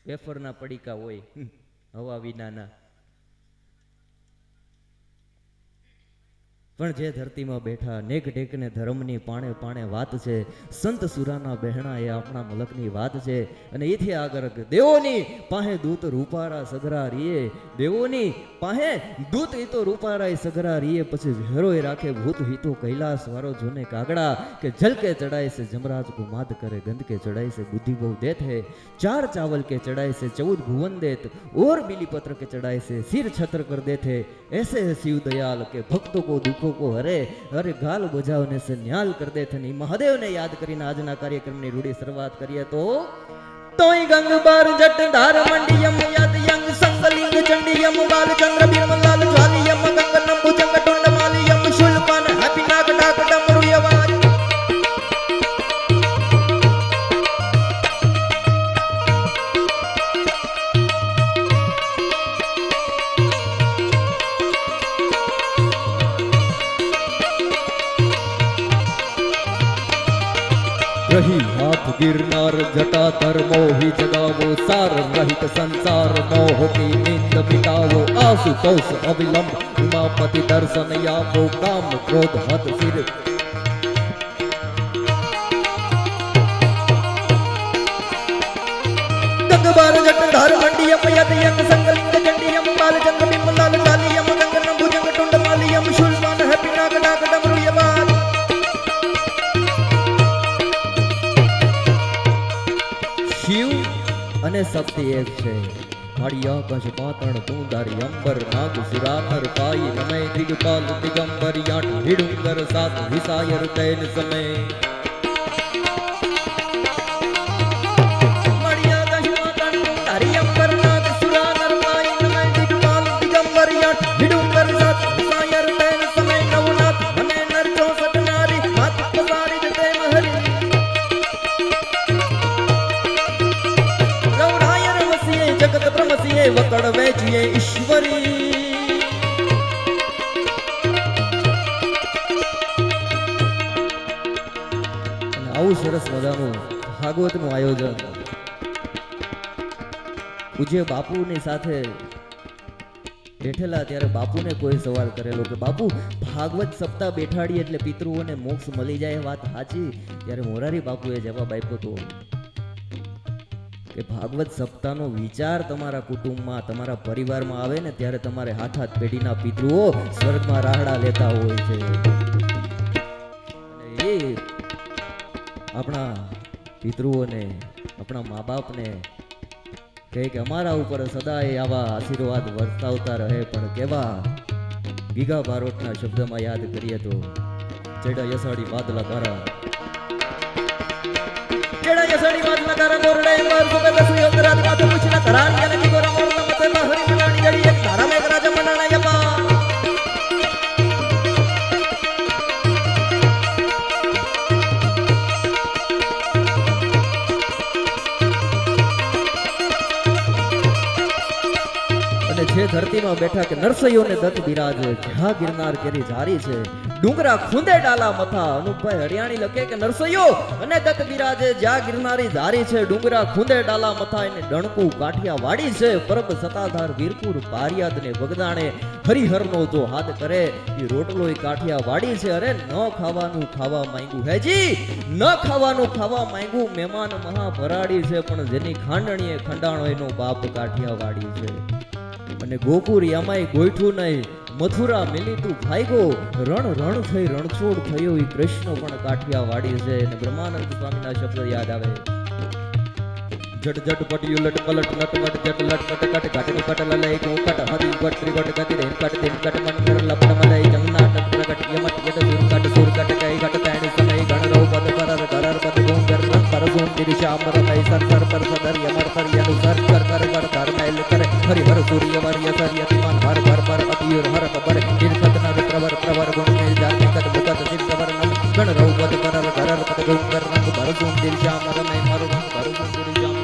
વેફરના પડીકા હોય હવા વિનાના. પણ જે ધરતીમાં બેઠા નેક ટેકને ધર્મની પાણે પાણે વાત છે, સંત સુરાના બહેણા એ આપણા મલકની વાત છે. અને એથી આગળ દેવોની પાહે દૂત રૂપારા સગરા રીએ, દેવોની પાહે દૂત હિતો રૂપારા સગરા રીએ, પછી વેરોય રાખે ભૂત હિતો કૈલાસ વાળો જોને કાગડા, કે જલ કે ચડાય છે જમરાજ को माद करे, गंध के चढ़ाई से बुद्धि बहु देत है, चार चावल के चढ़ाई से 14 भुवन देत, और बिली पत्र के चढ़ाई से सिर छत्र कर देते, ऐसे है शिव दयाल के भक्तों को दुखों को हरे, अरे गाल बजावने से न्याल कर देते नहीं. महादेव ने याद કરીને આજના કાર્યક્રમની રૂઢી શરૂઆત કરીએ તો તોય ગંગબાર જટ ધાર મંડિયમ યદ યંગ સંગલિંગ ચંડિયમ બાલચંદ્ર બિરમલાલ જ્વાલિયમ ગંગનમ ભુજંગ ટુંડમાલિયમ શુલ્પાન હેપી નાગ ડાક ડમરુ યવાજ. रही हाथ गिरनार जटा तर मोहि जगावो, सार रहित संसार मोह की नींद मिटावो, आशुतोष अविलंब उमापति दर्शन यावो, काम क्रोध हद सिर गंगबार जटधार मंडियम यद यंग संगलिंग चंडियम बालचंद्र बिमलाल ज्वालियम गंगनम भुजंग टुंडमालियम शुल्पान हैपी नाग डाक डमरू यवाज. શિવ અને શક્તિ એક છે. માળિયા કશ પાતણ તુંદારી અંબર નાગ સુરાનર પાઈ નમય દિગપાલ દિગંબર યાટ હિડુંગર સાત વિસાયર તૈન સમય. માળિયા કશ પાતણ તુંદારી અંબર નાગ સુરાનર પાઈ નમય દિગપાલ દિગંબર યાટ હિડુંગર સાત વિસાયર તૈન સમય. નવનાથ અને નર 64 નારી હાથ પસારી જતે મહરી, जगत ब्रह्मसिए वकड़ वेचिए ईश्वरी. આવું સરસ મજાનું ભાગવતનું આયોજન પૂજ્ય બાપુની સાથે બેઠેલા ત્યારે બાપુને કોઈ સવાલ કરેલો કે બાપુ ભાગવત સપ્તાહ બેઠાડી એટલે પિતૃઓને મોક્ષ મળી જાય, વાત સાચી? ત્યારે મોરારી બાપુએ જવાબ આપ્યો તો કે ભાગવત સપ્તાહનો વિચાર તમારા કુટુંબમાં તમારા પરિવારમાં આવે ને ત્યારે તમારે હાથ હાથ પેઢીના પિતૃઓ સ્વર્ગમાં રાહડા લેતા હોય છે. અને એ આપણા પિતૃઓને આપણા મા બાપને કહે કે અમારા ઉપર સદાય આવા આશીર્વાદ વર્તાવતા રહે. પણ કેવા ગીગા બારોટના શબ્દમાં યાદ કરીએ તો ચડા યસાડી બાદલા તારા चढ़ा जसड़ी बात न कर मोरड़े मार को पे सुयो करा का तो कुछ न करा या नहीं गोरा मोर न मत ना हरी मिलानी जड़ी एक धारा में करा जमना यपा. અને જે ધરતીમાં બેઠા કે નરસૈયોને દત્ત બિરાજે, જ્યાં ગિરનાર કેરી જારી છે, ડુંગરા ખૂંદે ડાલા મથા. અનુપભાઈ હરિયાણી લખે કે નરસૈયો અને દત્ત બિરાજે, જ્યાં ગિરનારી ધારી છે, ડુંગરા ખૂંદે ડાલા મથા. એને ડણકું કાઠિયા વાડી છે, પરબ સતાધાર વીરપુર પારિયાદ ને બગદાણે, હરિહરનો જો હાથ કરે એ રોટલો કાઠિયા વાડી છે. અરે ન ખાવાનું ખાવા માંગ્યું હેજી, ન ખાવાનું ખાવા માંગ્યું મહેમાન મહા ભરાડી છે, પણ જેની ખાંડણીએ ખંડાણો એનો બાપ કાઠિયા વાડી છે. અને ગોકુર યામાય ગોઈઠું નહીં, મથુરા મિલી તું ભાઈગો, રણ રણ થઈ રણછોડ થયો એ કૃષ્ણ પણ કાઠિયા વાડી છે. અને બ્રહ્માનંદ સ્વામીના શબ્દ યાદ આવે, જટ જટ પટ ઉલટ પલટ નટ મટ જટ લટ કટ કટ ઘાટની કટ લલય કોકટ હદી કટ ત્રિકટ ગતિ રેન કટ તેન કટ મંત્ર લપટ મલય જમના નટ પ્રગટ યમટ યત સુર કટ કઈ કટ તાણી સમય ગણ રૌ પદ કરર કરર પદ ગોંગર રંગ પર સોમ દિશામર મય સર સર પર સદર યમર પર યનુ સર કર કર કર ધર મેલ કરે હરિ હર સૂર્ય વર્ય સર યતિમાન હર હર પર અતિયુર હર કબર નિર્કત નર પ્રવર પ્રવર ગુણ મેલ જાતિ કત મુકત સિર સબર નમ ગણ રૌ પદ કરર કરર પદ ગોંગર રંગ પર સોમ દિશામર મય મર રંગ પર સોમ દિશામર.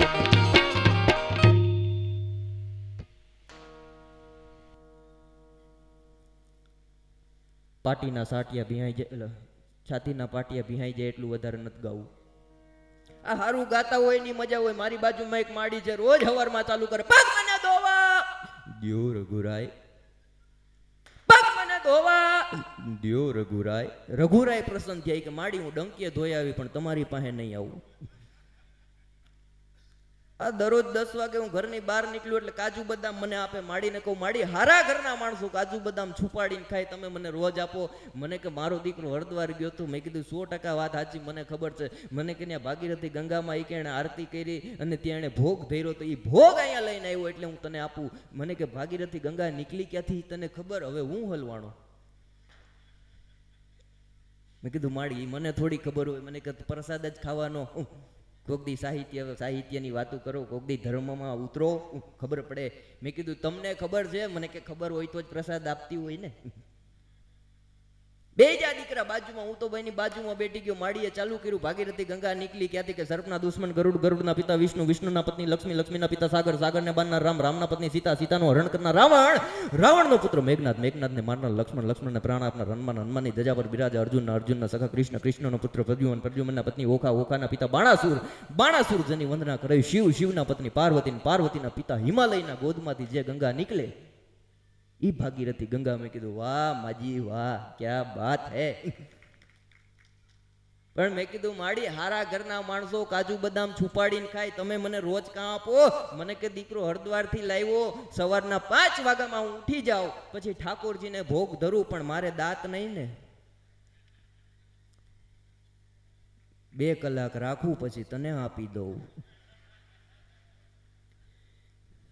પાટીના સાટિયા ભીહાઈ જાય, છાતીના પાટિયા ભીહાઈ જાય એટલું વધારે નથી ગાવું. આ હારું ગાતા હોય ની મજા હોય. મારી બાજુમાં એક માડી છે, રોજ હવારમાં ચાલુ કરે, પગ મને ધોવા દ્યો રઘુરાય, પગ મને ધોવા દ્યો રઘુરાય. રઘુરાય પ્રસન્ન થયા કે માડી હું ડંકીએ ધોઈ આવી પણ તમારી પાસે નહીં આવું. આ દરરોજ 10 વાગે હું ઘરની બહાર નીકળ્યું એટલે કાજુ બદામ મને આપે. માડીને કહું, માડી હારા ઘરના માણસો કાજુ બદામ છુપાડીને ખાય, તમે મને રોજ આપો. મને કે મારો દીકરો હરદ્વાર ગયો હતો. મેં કીધું 100% વાત સાચી, મને ખબર છે. મને કે ત્યાં ભાગીરથી ગંગામાં એ કે એણે આરતી કરી અને ત્યાં એણે ભોગ ધર્યો તો એ ભોગ અહીંયા લઈને આવ્યો એટલે હું તને આપું. મને કે ભાગીરથી ગંગા નીકળી ક્યાંથી તને ખબર? હવે હું હલવાણો. મેં કીધું માડી મને થોડી ખબર હોય. મને કે પ્રસાદ જ ખાવાનો. કોક દી સાહિત્યની વાતો કરો, કોક દી ધર્મમાં ઉતરો, ખબર પડે. મેં કીધું તમને ખબર છે? મને કે ખબર હોય તો જ પ્રસાદ આપતી હોય ને. બે જા દીકરા બાજુમાં, હું તો ભાઈની બાજુમાં બેઠી ગયો. માડીએ ચાલુ કર્યું, ભાગીરથી ગંગા નીકળી ક્યાંથી કે સર્પના દુશ્મન ગરુડ, ગરુડના પિતા વિષ્ણુ, વિષ્ણુના પત્ની લક્ષ્મી, લક્ષ્મીના પિતા સાગર, સાગરને બાંધનાર રામ, રામના પત્ની સીતા, સીતાનું હરણ કરનાર રાવણ, રાવણનો પુત્ર મેઘનાથ, મેઘનાથને મારનાર લક્ષ્મણ, લક્ષ્મણને પ્રાણ આપનાર હનુમાન, હનુમાનની ધજા પર બિરાજા અર્જુન, અર્જુનના સખા કૃષ્ણ, કૃષ્ણનો પુત્ર પ્રદ્યુમન, પ્રદ્યુમનના પત્ની ઓખા, ઓખાના પિતા બાણાસુર, બાણાસુર જેની વંદના કરાવી શિવ, શિવના પત્ની પાર્વતી, પાર્વતીના પિતા હિમાલયના ગોદમાંથી જે ગંગા નીકળે ઈ ભાગીરથી ગંગા. મેં કીધું વાહ માજી વાહ, ક્યા બાત હે. પણ મેં કીધું માડી હારા ઘરના માણસો કાજુ બદામ છુપાડીને ખાય, તમે મને રોજ કાં આપો? મને કે દીકરો હરદ્વારથી લાવ્યો, સવારના 5 વાગ્યામાં હું ઉઠી જાઉં, પછી ઠાકોરજીને ભોગ ધરું, પણ મારે દાંત નહીં ને, 2 કલાક રાખું પછી તને આપી દઉં.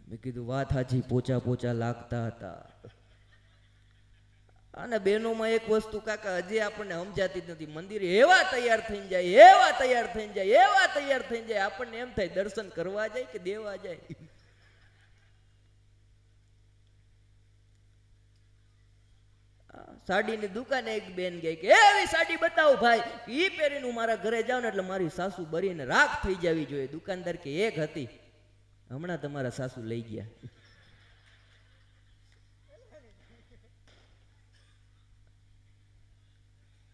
મેં કીધું વાત હાજી, પોચા પોચા લાગતા હતા. અને બહેનોમાં એક વસ્તુ કાકા હજી આપણને સમજાતી જ નથી. મંદિર એવા તૈયાર થઈને જાય, એવા તૈયાર થઈને જાય, એવા તૈયાર થઈને જાય, આપણને એમ થાય દર્શન કરવા જાય કે દેવા જાય. સાડીની દુકાને એક બેન ગઈ કે એવી સાડી બતાવો ભાઈ, ઈ પહેરીને હું મારા ઘરે જાઉં ને એટલે મારી સાસુ બરીને રાખ થઈ જવી જોઈએ. દુકાનદાર કે એક હતી, હમણાં તમારા સાસુ લઈ ગયા.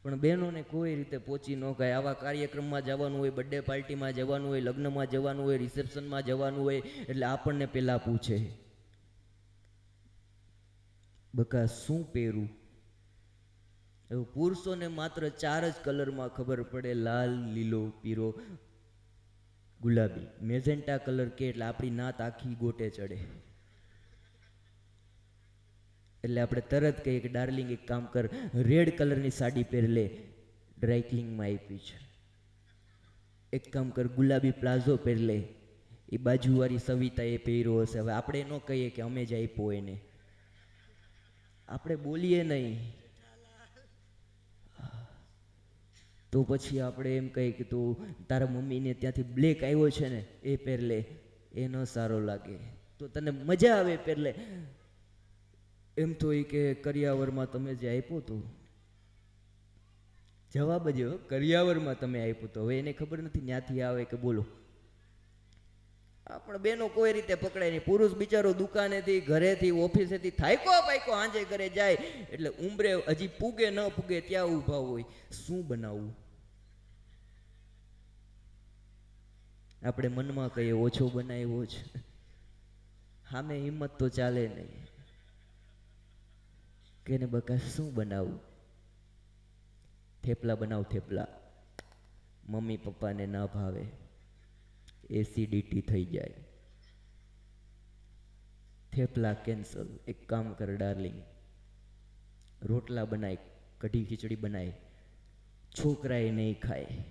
પણ બહેનોને કોઈ રીતે પહોંચી ન ગાય. આવા કાર્યક્રમમાં જવાનું હોય, બર્થડે પાર્ટીમાં જવાનું હોય, લગ્નમાં જવાનું હોય, રિસેપ્શનમાં જવાનું હોય, એટલે આપણને પેલા પૂછે બકા શું પહેરું. એવું પુરુષોને માત્ર 4 જ કલરમાં ખબર પડે, લાલ, લીલો, પીરો, ગુલાબી. મેજેન્ટા કલર કે એટલે આપણી નાત આખી ગોટે ચડે. એટલે આપણે તરત કહીએ કે ડાર્લિંગ એક કામ કર, રેડ કલરની સાડી પહેર લે, ડ્રાય ક્લિંગમાં આપી છે. એક કામ કર, ગુલાબી પ્લાઝો પહેર લે, એ બાજુવાળી સવિતા એ પહેર્યો હશે. હવે આપણે ન કહીએ કે અમે જ આપ્યો એને, આપણે બોલીએ નહીં. તો પછી આપણે એમ કહીએ કે તું તારા મમ્મીને ત્યાંથી બ્લેક આવ્યો છે ને એ પહેર લે, એ ન સારો લાગે. તો તને મજા આવે પહેર લે. એમ તો એ કે કરિયાવરમાં તમે જે આપ્યું હતું, જવાબ જ કરિયાવરમાં તમે આપ્યું તો. હવે એને ખબર નથી ત્યાંથી આવે કે બોલો. પણ બેનો કોઈ રીતે પકડાય નહીં. પુરુષ બિચારો દુકાનેથી, ઘરેથી, ઓફિસેથી થાયકો પાયકો હાંજે ઘરે જાય એટલે ઉંબરે હજી પૂગે ન પૂગે ત્યાં ઊભા હોય. શું બનાવવું? આપણે મનમાં કહીએ ઓછો બનાવ્યો છે, સામે હિંમત તો ચાલે નહીં. કે ને બકા શું બનાવું? થેપલા બનાવ, થેપલા. મમ્મી પપ્પાને ના ભાવે, એસિડિટી થઈ જાય. થેપલા કેન્સલ. એક કામ કર ડાર્લિંગ, રોટલા બનાય, કઢી ખીચડી બનાય, છોકરાએ નહીં ખાય.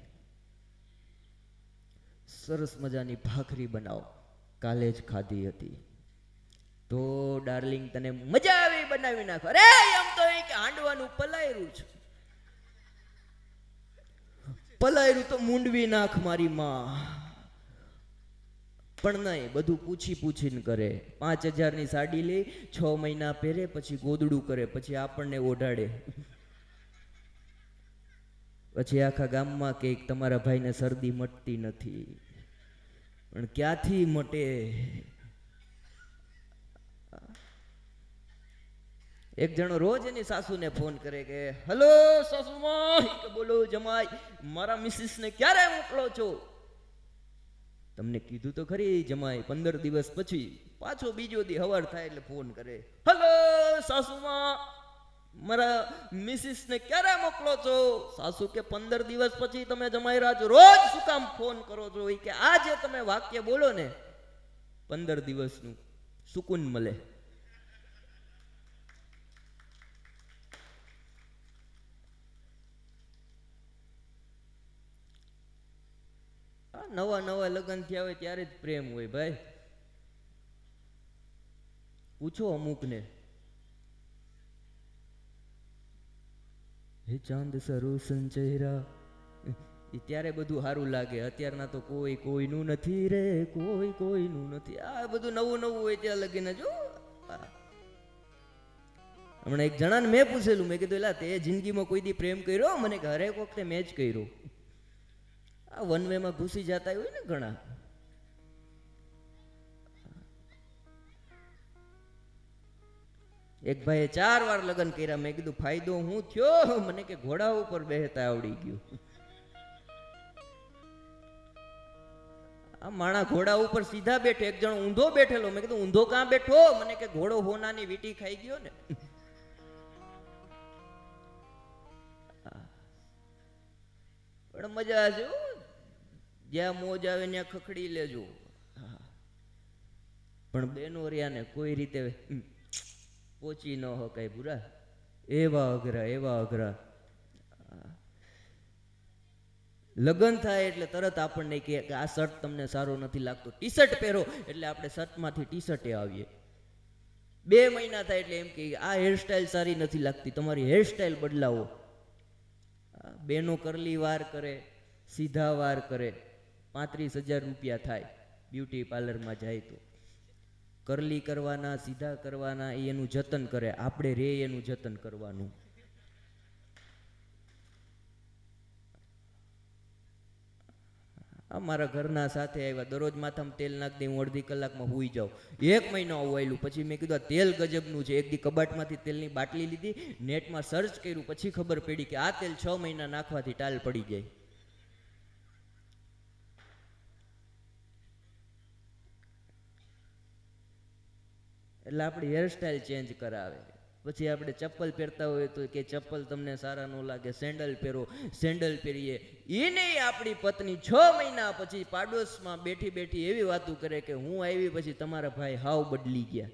સરસ મજાની ભાખરી બનાવો, કાલે જ ખાધી હતી. તો ડાર્લિંગ તને મજા આવી બનાવી નાખો. અરે એમ તો એ કે હાંડવાનું પલાયરું છે. પલાયરું તો મૂંડવી નાખ મારી માં. પણ નહીં, બધું પૂછી પૂછીને કરે. 5000ની સાડી લે, 6 મહિના પહેરે, પછી ગોદડું કરે, પછી આપણને ઓઢાડે. પછી આખા ગામમાં કે તમારા ભાઈને શરદી મટતી નથી. પણ ક્યાંથી મટે? એક જણો રોજ એની સાસુને ફોન કરે કે હલો સાસુમાં, કે બોલો જમાઈ, મારા મિસિસને ક્યારે મોકલો છો? તમને કીધું તો ખરી જમાઈ 15 દિવસ પછી પાછો બીજો દી હવાર થાય એટલે ફોન કરે, હલો સાસુમાં, મારા મિસિસ ને ક્યારે મોકલો છો? સાસુ કે 15 દિવસ પછી તમે જમાઈ રાજ રોજ શું કામ ફોન કરો છો? એ કે આ જે તમે વાક્ય બોલો ને 15 દિવસનું સુકૂન મળે. નવા નવા લગ્ન થયા હોય ત્યારે જ પ્રેમ હોય ભાઈ. પૂછો અમુક ને, હે ચાંદ સરોસન ચહેરા, ત્યારે બધું સારું લાગે. અત્યારના તો કોઈ કોઈનું નથી રે, કોઈ કોઈનું નથી. આ બધું નવું નવું હોય ત્યાં લગીને જો. હમણાં એક જણાને મેં પૂછેલું, મેં કીધું એલા તે જિંદગીમાં કોઈ દી પ્રેમ કર્યો? મને કે હરેક વખતે મેં જ કર્યો. આ વન વે માં ઘૂસી જતા હોય ને ઘણા. એક ભાઈએ 4 વાર લગ્ન કર્યા. મેં કીધું ફાયદો હું થયો? મને કે ઘોડા ઉપર બેહતા આવડી ગયું. આ માણા ઘોડા ઉપર સીધા બેઠે, એક જણ ઊંધો બેઠેલો. મેં કીધું ઊંધો ક્યાં બેઠો? મને કે ઘોડો હોનાની વીટી ખાઈ ગયો ને. પણ મજા છે, જ્યાં મોજ આવે ત્યાં ખખડી લેજો. પણ બેનો રહ્યા ને કોઈ રીતે પહોંચી ન હો કઈ પૂરા. એવા અઘરા, એવા અઘરા. લગ્ન થાય એટલે તરત આપણને કે આ શર્ટ તમને સારો નથી લાગતો, ટી શર્ટ પહેરો. એટલે આપણે શર્ટમાંથી ટી શર્ટે આવીએ. 2 મહિના થાય એટલે એમ કે આ હેરસ્ટાઈલ સારી નથી લાગતી, તમારી હેરસ્ટાઈલ બદલાવો. બેનો કરલી વાર કરે, સીધા વાર કરે. 35,000 રૂપિયા થાય બ્યુટી પાર્લરમાં જાય તો. કરલી કરવાના, સીધા કરવાના, એનું જતન કરે. આપણે રે એનું જતન કરવાનું. અમારા ઘરના સાથે આવ્યા, દરરોજ માથામાં તેલ નાખ દે, હું અડધી કલાકમાં હુઈ જાઉં. 1 મહિનો આવેલું. પછી મેં કીધું આ તેલ ગજબનું છે. એક દી કબાટમાંથી તેલની બાટલી લીધી, નેટમાં સર્ચ કર્યું, પછી ખબર પડી કે આ તેલ 6 મહિના નાખવાથી ટાલ પડી જાય. એટલે આપણી હેરસ્ટાઈલ ચેન્જ કરાવે. પછી આપણે ચપ્પલ પહેરતા હોય તો કે ચપ્પલ તમને સારા ન લાગે, સેન્ડલ પહેરો. સેન્ડલ પહેરીએ. એને આપણી પત્ની 6 મહિના પછી પાડોશમાં બેઠી બેઠી એવી વાતો કરે કે હું આવી પછી તમારા ભાઈ હાવ બદલી ગયા.